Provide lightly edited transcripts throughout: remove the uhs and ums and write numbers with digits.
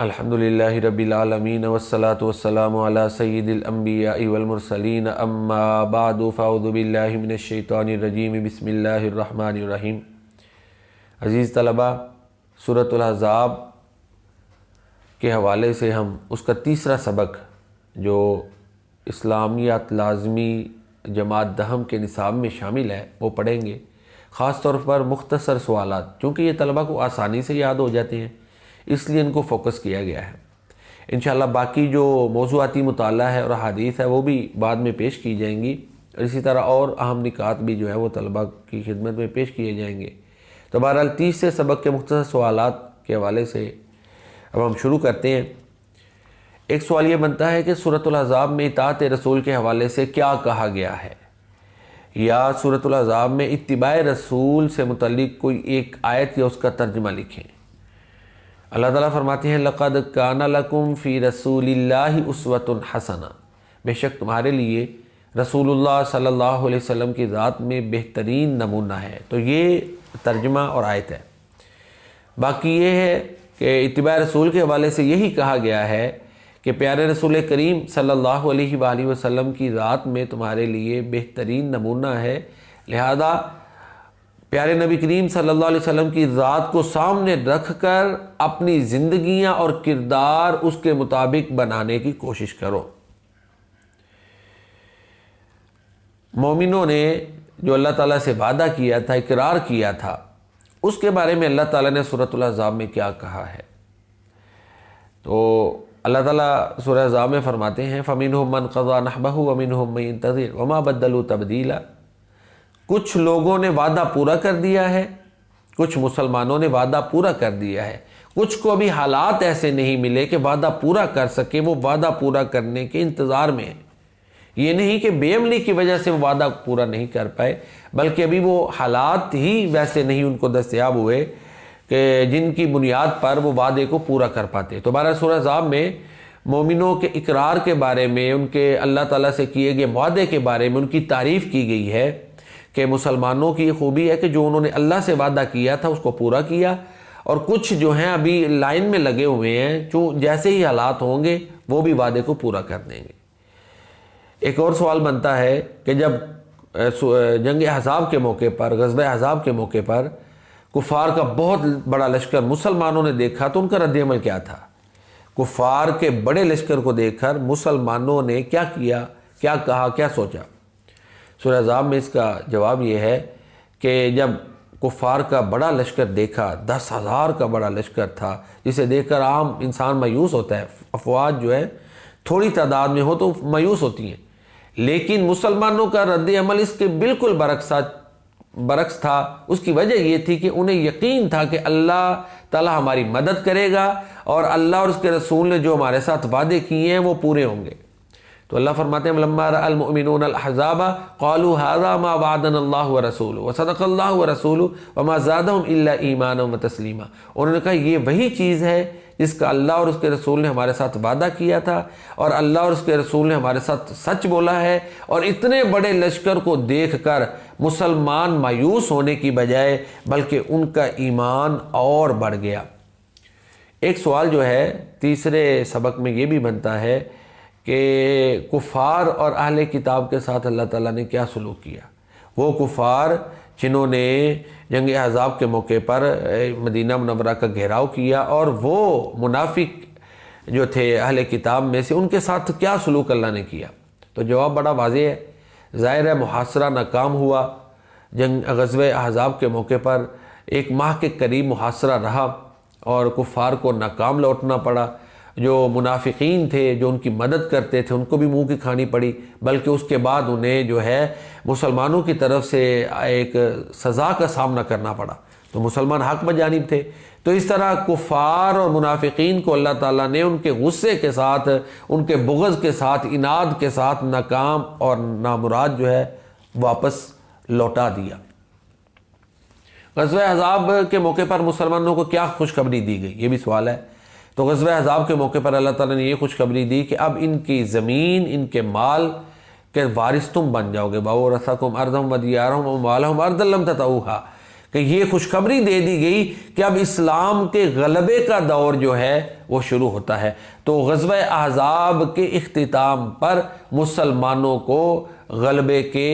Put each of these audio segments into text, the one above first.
الحمدللہ رب العالمین والصلاة والسلام علی سید الانبیاء والمرسلین اما بعد فاعوذ باللہ من الشیطان الرجیم بسم اللہ الرحمن الرحیم۔ عزیز طلبہ، سورۃ الاحزاب کے حوالے سے ہم اس کا تیسرا سبق جو اسلامیات لازمی جماعت دہم کے نصاب میں شامل ہے وہ پڑھیں گے، خاص طور پر مختصر سوالات، چونکہ یہ طلبہ کو آسانی سے یاد ہو جاتے ہیں اس لیے ان کو فوکس کیا گیا ہے۔ انشاءاللہ باقی جو موضوعاتی مطالعہ ہے اور احادیث ہے وہ بھی بعد میں پیش کی جائیں گی، اور اسی طرح اور اہم نکات بھی جو ہے وہ طلبہ کی خدمت میں پیش کیے جائیں گے۔ تو بہرحال تیسرے سبق کے مختصر سوالات کے حوالے سے اب ہم شروع کرتے ہیں۔ ایک سوال یہ بنتا ہے کہ سورۃ الاحزاب میں اطاعت رسول کے حوالے سے کیا کہا گیا ہے، یا سورۃ الاحزاب میں اتباع رسول سے متعلق کوئی ایک آیت یا اس کا ترجمہ لکھیں۔ اللہ تعالیٰ فرماتے ہیں لَقَدْ كَانَ لَكُمْ فِي رَسُولِ اللَّهِ أُسْوَةٌ حَسَنَةٌ، بے شک تمہارے لیے رسول اللہ صلی اللہ علیہ وسلم کی ذات میں بہترین نمونہ ہے۔ تو یہ ترجمہ اور آیت ہے۔ باقی یہ ہے کہ اتباع رسول کے حوالے سے یہی کہا گیا ہے کہ پیارے رسول کریم صلی اللہ علیہ وآلہ وسلم کی ذات میں تمہارے لیے بہترین نمونہ ہے، لہذا پیارے نبی کریم صلی اللہ علیہ وسلم کی ذات کو سامنے رکھ کر اپنی زندگیاں اور کردار اس کے مطابق بنانے کی کوشش کرو۔ مومنوں نے جو اللہ تعالیٰ سے وعدہ کیا تھا، اقرار کیا تھا، اس کے بارے میں اللہ تعالیٰ نے سورۃ الاحزاب میں کیا کہا ہے؟ تو اللہ تعالیٰ سورۃ الاحزاب میں فرماتے ہیں فَمِنْهُمْ مَنْ قَضَى نَحْبَهُ وَمِنْهُمْ مَنْ يَنْتَظِرُ وَمَا بَدَّلُوا تَبْدِيلًا۔ کچھ لوگوں نے وعدہ پورا کر دیا ہے، کچھ مسلمانوں نے وعدہ پورا کر دیا ہے، کچھ کو ابھی حالات ایسے نہیں ملے کہ وعدہ پورا کر سکے، وہ وعدہ پورا کرنے کے انتظار میں ہیں۔ یہ نہیں کہ بے عملی کی وجہ سے وہ وعدہ پورا نہیں کر پائے، بلکہ ابھی وہ حالات ہی ویسے نہیں ان کو دستیاب ہوئے کہ جن کی بنیاد پر وہ وعدے کو پورا کر پاتے۔ تو بہرحال سورۃ احزاب میں مومنوں کے اقرار کے بارے میں، ان کے اللہ تعالیٰ سے کیے گئے معاہدے کے بارے میں ان کی تعریف کی گئی ہے کہ مسلمانوں کی یہ خوبی ہے کہ جو انہوں نے اللہ سے وعدہ کیا تھا اس کو پورا کیا، اور کچھ جو ہیں ابھی لائن میں لگے ہوئے ہیں، جیسے ہی حالات ہوں گے وہ بھی وعدے کو پورا کر دیں گے۔ ایک اور سوال بنتا ہے کہ جب جنگ احزاب کے موقع پر، غزوہ احزاب کے موقع پر کفار کا بہت بڑا لشکر مسلمانوں نے دیکھا تو ان کا رد عمل کیا تھا؟ کفار کے بڑے لشکر کو دیکھ کر مسلمانوں نے کیا کیا، کیا کہا، کیا سوچا؟ سورۃ احزاب میں اس کا جواب یہ ہے کہ جب کفار کا بڑا لشکر دیکھا، 10,000 کا بڑا لشکر تھا جسے دیکھ کر عام انسان مایوس ہوتا ہے، افواج جو ہے تھوڑی تعداد میں ہو تو مایوس ہوتی ہیں، لیکن مسلمانوں کا رد عمل اس کے بالکل برعکس تھا۔ اس کی وجہ یہ تھی کہ انہیں یقین تھا کہ اللہ تعالیٰ ہماری مدد کرے گا اور اللہ اور اس کے رسول نے جو ہمارے ساتھ وعدے کیے ہیں وہ پورے ہوں گے۔ تو اللہ فرماتے ہیں لما رأى المؤمنون الاحزاب قالوا هذا ما وعدنا الله ورسوله وصدق الله ورسوله وما زادهم الا ایمانا وتسلیما۔ انہوں نے کہا یہ وہی چیز ہے جس کا اللہ اور اس کے رسول نے ہمارے ساتھ وعدہ کیا تھا، اور اللہ اور اس کے رسول نے ہمارے ساتھ سچ بولا ہے، اور اتنے بڑے لشکر کو دیکھ کر مسلمان مایوس ہونے کی بجائے بلکہ ان کا ایمان اور بڑھ گیا۔ ایک سوال جو ہے تیسرے سبق میں یہ بھی بنتا ہے کہ کفار اور اہل کتاب کے ساتھ اللہ تعالیٰ نے کیا سلوک کیا۔ وہ کفار جنہوں نے جنگ احزاب کے موقع پر مدینہ منورہ کا گھیراؤ کیا، اور وہ منافق جو تھے اہل کتاب میں سے، ان کے ساتھ کیا سلوک اللہ نے کیا؟ تو جواب بڑا واضح ہے، ظاہر ہے محاصرہ ناکام ہوا۔ غزوہ احزاب کے موقع پر 1 ماہ کے قریب محاصرہ رہا اور کفار کو ناکام لوٹنا پڑا۔ جو منافقین تھے جو ان کی مدد کرتے تھے ان کو بھی منہ کی کھانی پڑی، بلکہ اس کے بعد انہیں جو ہے مسلمانوں کی طرف سے ایک سزا کا سامنا کرنا پڑا، تو مسلمان حق بجانب تھے۔ تو اس طرح کفار اور منافقین کو اللہ تعالیٰ نے ان کے غصے کے ساتھ، ان کے بغض کے ساتھ، اناد کے ساتھ ناکام اور نامراد جو ہے واپس لوٹا دیا۔ غزوہ احزاب کے موقع پر مسلمانوں کو کیا خوشخبری دی گئی، یہ بھی سوال ہے۔ تو غزوہ احزاب کے موقع پر اللہ تعالیٰ نے یہ خوشخبری دی کہ اب ان کی زمین، ان کے مال کے وارث تم بن جاؤ گے۔ وَأَوْرَثَكُمْ أَرْضَهُمْ وَدِيَارَهُمْ وَأَمْوَالَهُمْ أَرْضًا لَّمْ تَطَئُوهَا، کہ یہ خوشخبری دے دی گئی کہ اب اسلام کے غلبے کا دور جو ہے وہ شروع ہوتا ہے۔ تو غزوہ احزاب کے اختتام پر مسلمانوں کو غلبے کے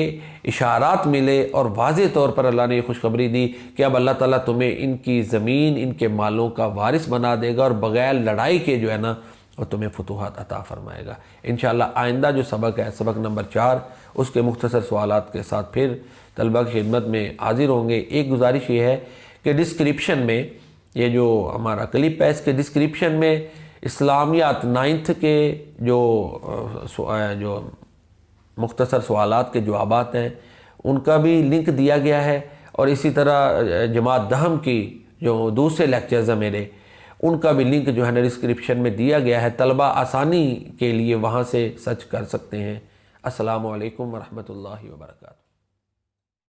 اشارات ملے اور واضح طور پر اللہ نے یہ خوشخبری دی کہ اب اللہ تعالیٰ تمہیں ان کی زمین، ان کے مالوں کا وارث بنا دے گا اور بغیر لڑائی کے جو ہے نا وہ تمہیں فتوحات عطا فرمائے گا۔ انشاءاللہ آئندہ جو سبق ہے، سبق نمبر 4، اس کے مختصر سوالات کے ساتھ پھر طلبہ کی خدمت میں حاضر ہوں گے۔ ایک گزارش یہ ہے کہ ڈسکرپشن میں، یہ جو ہمارا کلپ ہے اس کے ڈسکرپشن میں اسلامیات 9th کے جو مختصر سوالات کے جوابات ہیں ان کا بھی لنک دیا گیا ہے، اور اسی طرح جماعت دہم کی جو دوسرے لیکچرز ہیں میرے، ان کا بھی لنک جو ہے نا ڈسکرپشن میں دیا گیا ہے۔ طلبہ آسانی کے لیے وہاں سے سرچ کر سکتے ہیں۔ السلام علیکم ورحمۃ اللہ وبرکاتہ۔